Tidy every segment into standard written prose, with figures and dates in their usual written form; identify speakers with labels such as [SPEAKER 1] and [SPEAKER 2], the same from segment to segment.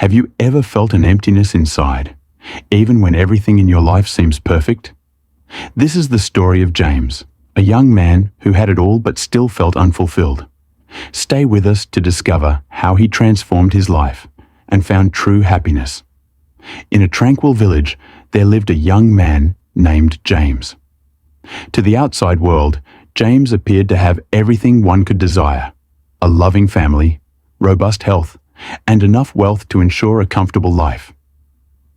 [SPEAKER 1] Have you ever felt an emptiness inside, even when everything in your life seems perfect? This is the story of James, a young man who had it all but still felt unfulfilled. Stay with us to discover how he transformed his life and found true happiness. In a tranquil village, there lived a young man named James. To the outside world, James appeared to have everything one could desire: a loving family, robust health, and enough wealth to ensure a comfortable life.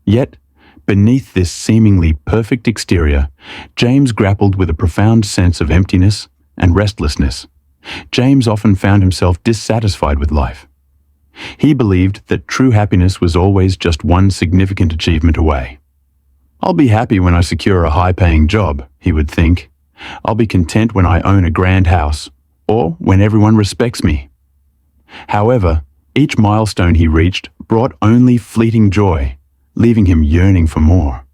[SPEAKER 1] Yet, beneath this seemingly perfect exterior, James grappled with a profound sense of emptiness and restlessness. James often found himself dissatisfied with life. He believed that true happiness was always just one significant achievement away. "I'll be happy when I secure a high-paying job," he would think. "I'll be content when I own a grand house, or when everyone respects me." However, each milestone he reached brought only fleeting joy, leaving him yearning for more.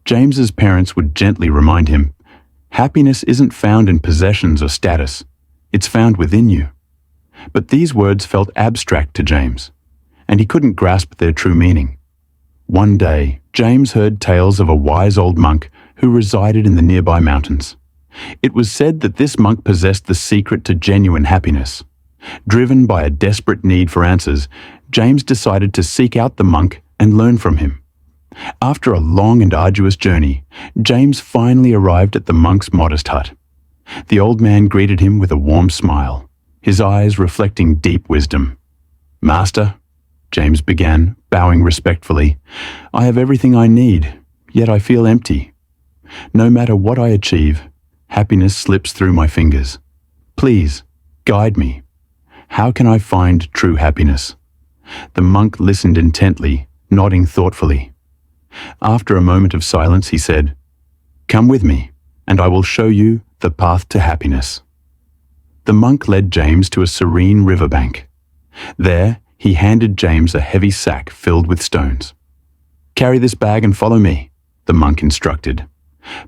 [SPEAKER 1] James's parents would gently remind him, "Happiness isn't found in possessions or status. It's found within you." But these words felt abstract to James, and he couldn't grasp their true meaning. One day, James heard tales of a wise old monk who resided in the nearby mountains. It was said that this monk possessed the secret to genuine happiness. Driven by a desperate need for answers, James decided to seek out the monk and learn from him. After a long and arduous journey, James finally arrived at the monk's modest hut. The old man greeted him with a warm smile, his eyes reflecting deep wisdom. "Master," James began, bowing respectfully, "I have everything I need, yet I feel empty. No matter what I achieve, happiness slips through my fingers. Please, guide me. How can I find true happiness?" The monk listened intently, nodding thoughtfully. After a moment of silence, he said, "Come with me, and I will show you the path to happiness." The monk led James to a serene riverbank. There, he handed James a heavy sack filled with stones. "Carry this bag and follow me," the monk instructed.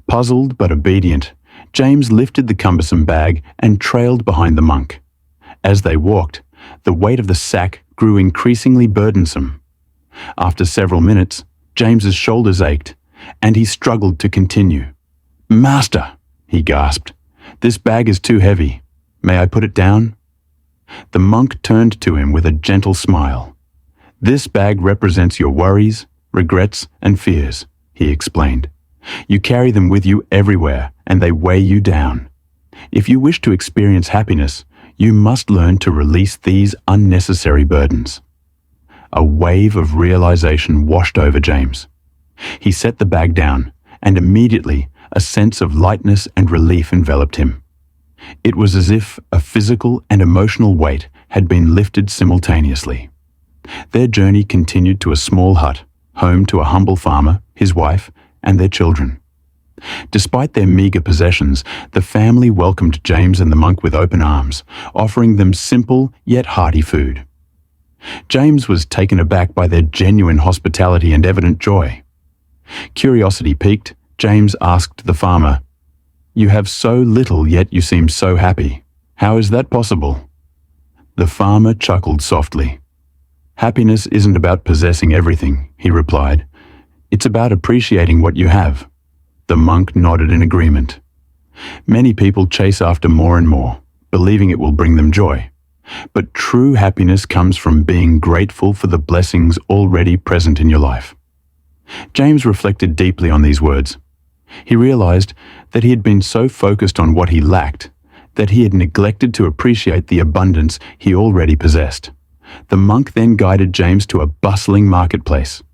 [SPEAKER 1] Puzzled but obedient, James lifted the cumbersome bag and trailed behind the monk. As they walked, the weight of the sack grew increasingly burdensome. After several minutes, James's shoulders ached, and he struggled to continue. "Master," he gasped, "this bag is too heavy. May I put it down?" The monk turned to him with a gentle smile. "This bag represents your worries, regrets, and fears," he explained. "You carry them with you everywhere, and they weigh you down. If you wish to experience happiness, you must learn to release these unnecessary burdens." A wave of realization washed over James. He set the bag down, and immediately a sense of lightness and relief enveloped him. It was as if a physical and emotional weight had been lifted simultaneously. Their journey continued to a small hut, home to a humble farmer, his wife, and their children. Despite their meager possessions, the family welcomed James and the monk with open arms, offering them simple yet hearty food. James was taken aback by their genuine hospitality and evident joy. Curiosity piqued, James asked the farmer, "You have so little, yet you seem so happy. How is that possible?" The farmer chuckled softly. "Happiness isn't about possessing everything," he replied. "It's about appreciating what you have." The monk nodded in agreement. Many people chase after more and more, believing it will bring them joy. But true happiness comes from being grateful for the blessings already present in your life. James reflected deeply on these words. He realized that he had been so focused on what he lacked that he had neglected to appreciate the abundance he already possessed. The monk then guided James to a bustling marketplace.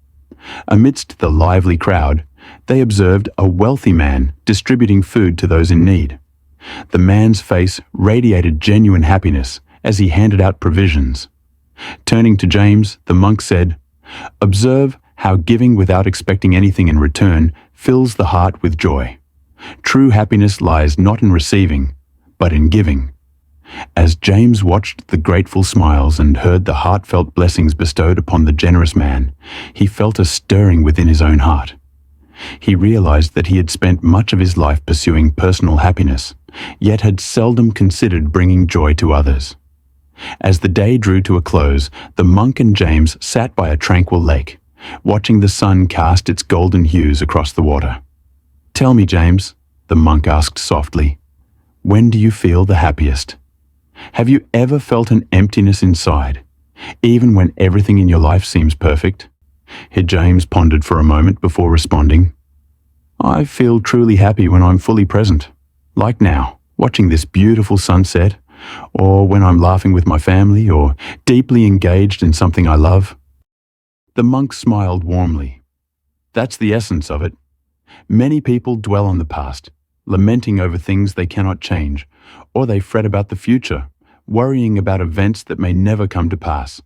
[SPEAKER 1] Amidst the lively crowd, they observed a wealthy man distributing food to those in need. The man's face radiated genuine happiness as he handed out provisions. Turning to James, the monk said, "Observe how giving without expecting anything in return fills the heart with joy. True happiness lies not in receiving, but in giving." As James watched the grateful smiles and heard the heartfelt blessings bestowed upon the generous man, he felt a stirring within his own heart. He realized that he had spent much of his life pursuing personal happiness, yet had seldom considered bringing joy to others. As the day drew to a close, the monk and James sat by a tranquil lake, watching the sun cast its golden hues across the water. "Tell me, James," the monk asked softly, "when do you feel the happiest? Have you ever felt an emptiness inside, even when everything in your life seems perfect?" James pondered for a moment before responding, "I feel truly happy when I'm fully present, like now, watching this beautiful sunset, or when I'm laughing with my family, or deeply engaged in something I love." The monk smiled warmly. "That's the essence of it. Many people dwell on the past, lamenting over things they cannot change, or they fret about the future, worrying about events that may never come to pass.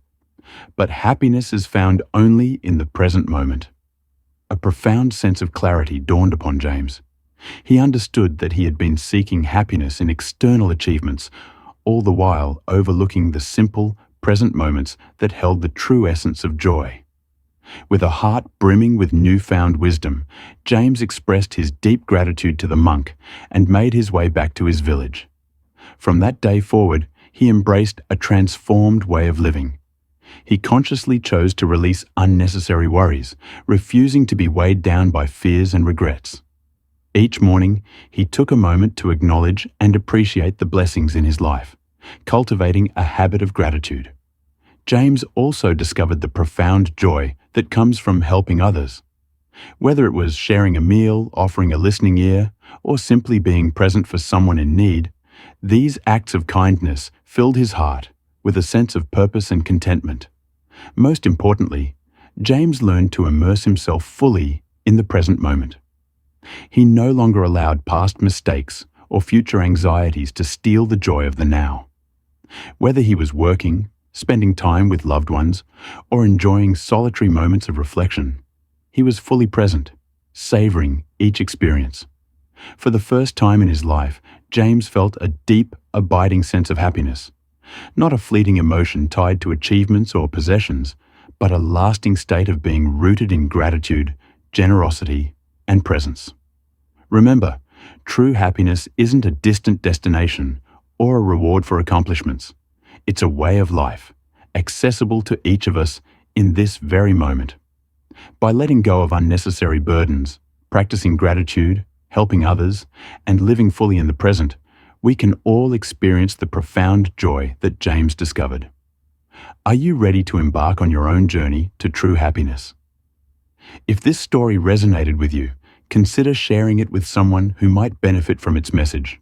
[SPEAKER 1] But happiness is found only in the present moment." A profound sense of clarity dawned upon James. He understood that he had been seeking happiness in external achievements, all the while overlooking the simple, present moments that held the true essence of joy. With a heart brimming with newfound wisdom, James expressed his deep gratitude to the monk and made his way back to his village. From that day forward, he embraced a transformed way of living. He consciously chose to release unnecessary worries, refusing to be weighed down by fears and regrets. Each morning, he took a moment to acknowledge and appreciate the blessings in his life, cultivating a habit of gratitude. James also discovered the profound joy that comes from helping others. Whether it was sharing a meal, offering a listening ear, or simply being present for someone in need, these acts of kindness filled his heart with a sense of purpose and contentment. Most importantly, James learned to immerse himself fully in the present moment. He no longer allowed past mistakes or future anxieties to steal the joy of the now. Whether he was working, spending time with loved ones, or enjoying solitary moments of reflection, he was fully present, savoring each experience. For the first time in his life, James felt a deep, abiding sense of happiness. Not a fleeting emotion tied to achievements or possessions, but a lasting state of being rooted in gratitude, generosity, and presence. Remember, true happiness isn't a distant destination or a reward for accomplishments. It's a way of life, accessible to each of us in this very moment. By letting go of unnecessary burdens, practicing gratitude, helping others, and living fully in the present, we can all experience the profound joy that James discovered. Are you ready to embark on your own journey to true happiness? If this story resonated with you, consider sharing it with someone who might benefit from its message.